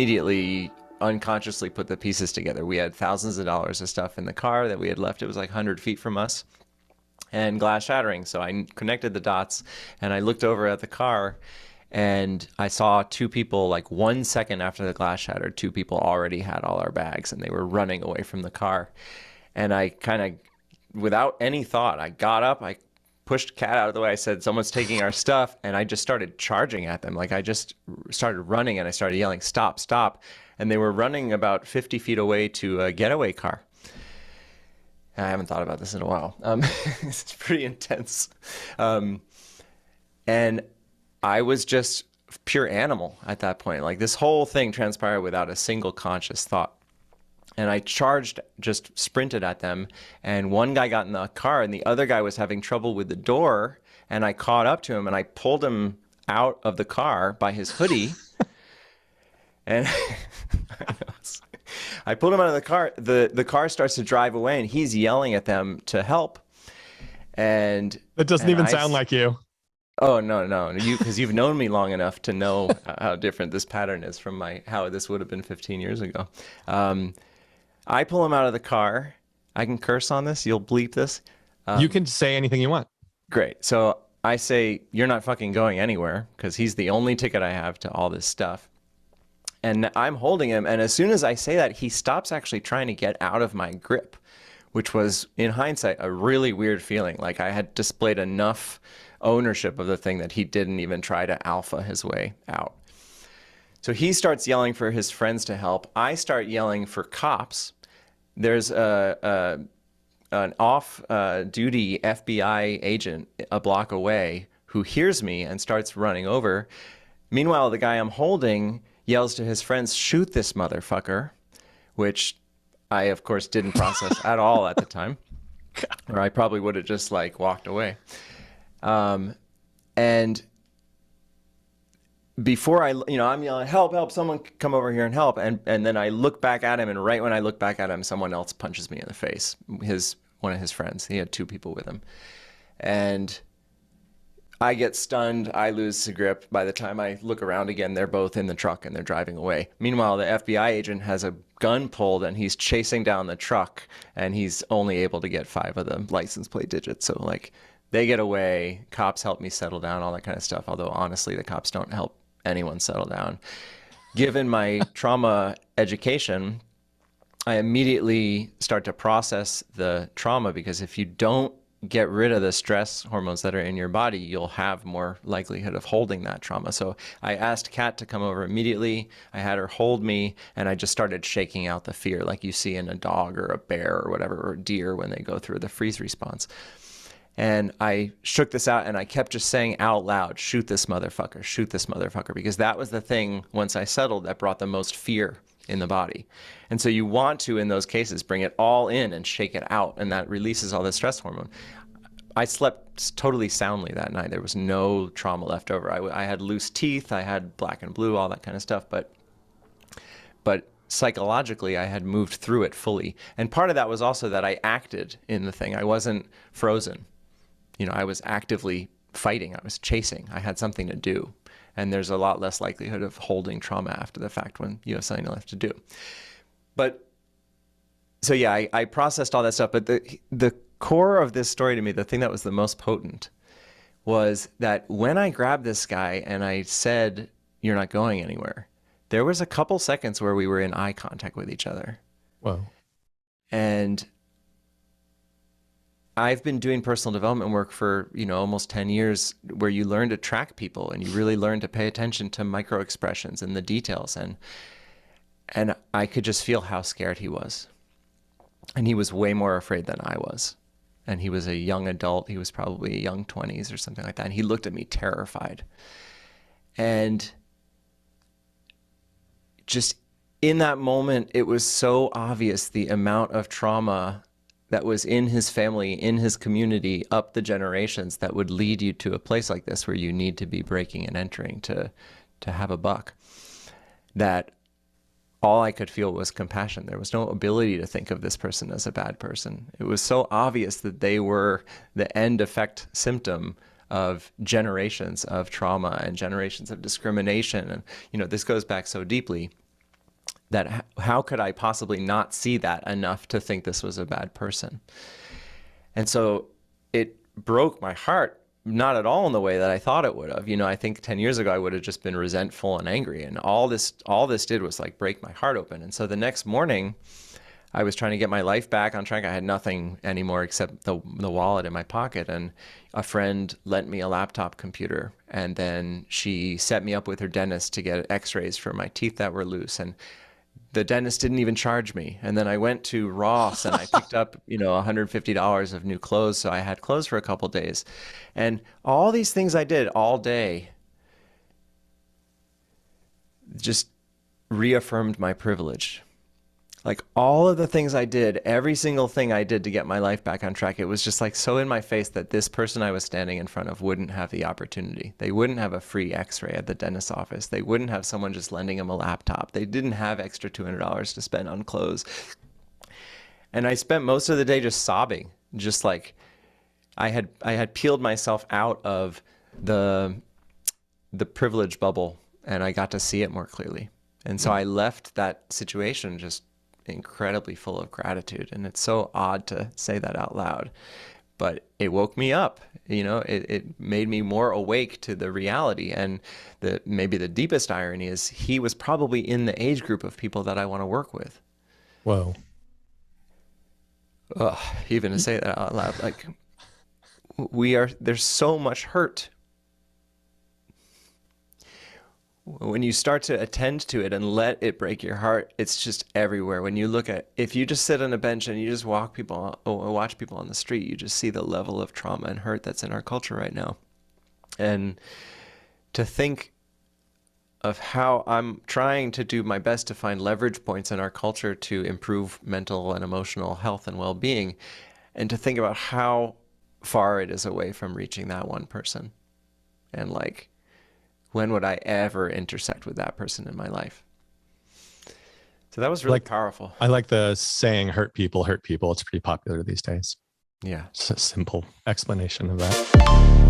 immediately unconsciously put the pieces together. We had thousands of dollars of stuff in the car that we had left. It was like 100 feet from us, and glass shattering. So I connected the dots, and I looked over at the car, and I saw two people, like 1 second after the glass shattered, two people already had all our bags, and they were running away from the car. And I kind of, without any thought, I got up, I pushed Kat out of the way. I said, someone's taking our stuff. And I just started charging at them. Like I just started running, and I started yelling, stop, stop. And they were running about 50 feet away to a getaway car. I haven't thought about this in a while. It's pretty intense. And I was just pure animal at that point. Like this whole thing transpired without a single conscious thought. And I charged, just sprinted at them. And one guy got in the car, and the other guy was having trouble with the door. And I caught up to him, and I pulled him out of the car by his hoodie. And I pulled him out of the car. The car starts to drive away, and he's yelling at them to help. And that doesn't even sound like you. Oh, no, because you've known me long enough to know how different this pattern is from how this would have been 15 years ago. I pull him out of the car. I can curse on this. You'll bleep this. You can say anything you want. Great. So I say, you're not fucking going anywhere, because he's the only ticket I have to all this stuff. And I'm holding him. And as soon as I say that, he stops actually trying to get out of my grip, which was, in hindsight, a really weird feeling. Like I had displayed enough ownership of the thing that he didn't even try to alpha his way out. So he starts yelling for his friends to help. I start yelling for cops. There's an off-duty FBI agent a block away who hears me and starts running over. Meanwhile, the guy I'm holding yells to his friends, shoot this motherfucker, which I, of course, didn't process at all at the time, or I probably would have just like walked away. And before I'm yelling, help, help, someone come over here and help. And then I look back at him, and right when I look back at him, someone else punches me in the face. One of his friends. He had two people with him. And I get stunned. I lose the grip. By the time I look around again, they're both in the truck and they're driving away. Meanwhile, the FBI agent has a gun pulled, and he's chasing down the truck, and he's only able to get 5 of the license plate digits. So like, they get away, cops help me settle down, all that kind of stuff. Although honestly, the cops don't help anyone settle down. Given my trauma education, I immediately start to process the trauma, because if you don't get rid of the stress hormones that are in your body, you'll have more likelihood of holding that trauma. So I asked Kat to come over immediately. I had her hold me, and I just started shaking out the fear like you see in a dog or a bear or whatever, or a deer when they go through the freeze response. And I shook this out, and I kept just saying out loud, shoot this motherfucker, because that was the thing, once I settled, that brought the most fear in the body. And so you want to, in those cases, bring it all in and shake it out, and that releases all the stress hormone. I slept totally soundly that night. There was no trauma left over. I had loose teeth, I had black and blue, all that kind of stuff, but psychologically, I had moved through it fully. And part of that was also that I acted in the thing. I wasn't frozen. I was actively fighting. I was chasing. I had something to do. And there's a lot less likelihood of holding trauma after the fact when you have something left to do. But so yeah, I processed all that stuff. But the core of this story to me, the thing that was the most potent, was that when I grabbed this guy and I said, you're not going anywhere, there was a couple seconds where we were in eye contact with each other. Whoa. And I've been doing personal development work for, almost 10 years, where you learn to track people, and you really learn to pay attention to micro expressions and the details. And I could just feel how scared he was. And he was way more afraid than I was. And he was a young adult. He was probably a young 20s or something like that. And he looked at me terrified. And just in that moment, it was so obvious the amount of trauma that was in his family, in his community, up the generations, that would lead you to a place like this where you need to be breaking and entering to have a buck. That all I could feel was compassion. There was no ability to think of this person as a bad person. It was so obvious that they were the end effect symptom of generations of trauma and generations of discrimination. And, this goes back so deeply. that how could I possibly not see that enough to think this was a bad person? And so it broke my heart, not at all in the way that I thought it would have. You know, I think 10 years ago I would have just been resentful and angry, and all this did was like break my heart open. And so the next morning I was trying to get my life back on track. I had nothing anymore except the wallet in my pocket, and a friend lent me a laptop computer, and then she set me up with her dentist to get x-rays for my teeth that were loose, and the dentist didn't even charge me. And then I went to Ross and I picked up, you know, $150 of new clothes. So I had clothes for a couple days. And all these things I did all day just reaffirmed my privilege. Like all of the things I did, every single thing I did to get my life back on track, it was just like so in my face that this person I was standing in front of wouldn't have the opportunity. They wouldn't have a free x-ray at the dentist's office. They wouldn't have someone just lending them a laptop. They didn't have extra $200 to spend on clothes. And I spent most of the day just sobbing, just like I had peeled myself out of the privilege bubble, and I got to see it more clearly. And so I left that situation just incredibly full of gratitude. And it's so odd to say that out loud, but it woke me up. You know, it made me more awake to the reality. And maybe the deepest irony is he was probably in the age group of people that I want to work with. Whoa. Ugh, even to say that out loud, like there's so much hurt. When you start to attend to it and let it break your heart, it's just everywhere. When you look at, if you just sit on a bench and you just watch people on the street, you just see the level of trauma and hurt that's in our culture right now. And to think of how I'm trying to do my best to find leverage points in our culture to improve mental and emotional health and well-being, and to think about how far it is away from reaching that one person. And like, when would I ever intersect with that person in my life? So that was really powerful. I like the saying, hurt people, hurt people. It's pretty popular these days. Yeah. It's a simple explanation of that.